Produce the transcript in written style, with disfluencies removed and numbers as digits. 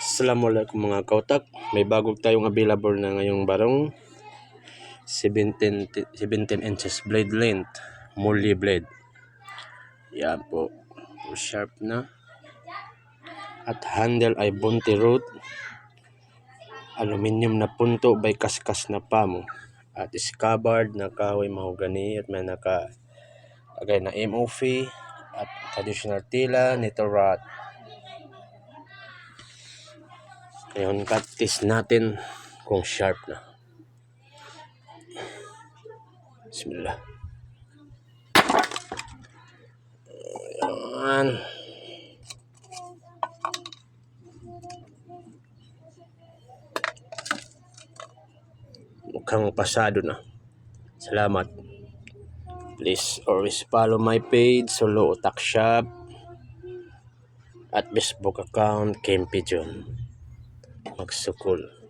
Assalamualaikum mga kautak. May bago tayong available na ngayong barong 17 inches blade length, Morley blade. Yan po, sharp na. At handle ay Bunti root, aluminium na punto by kaskas na pamo. At scabbard na kahoy mahogani at may nakalagay na MOV at traditional tila nito rod. Ngayon, cut-test natin kung sharp na. Bismillah. Ayan. Mukhang pasado na. Salamat. Please always follow my page, Solo Otak Shop, at Facebook account, Kempi John Magsukol.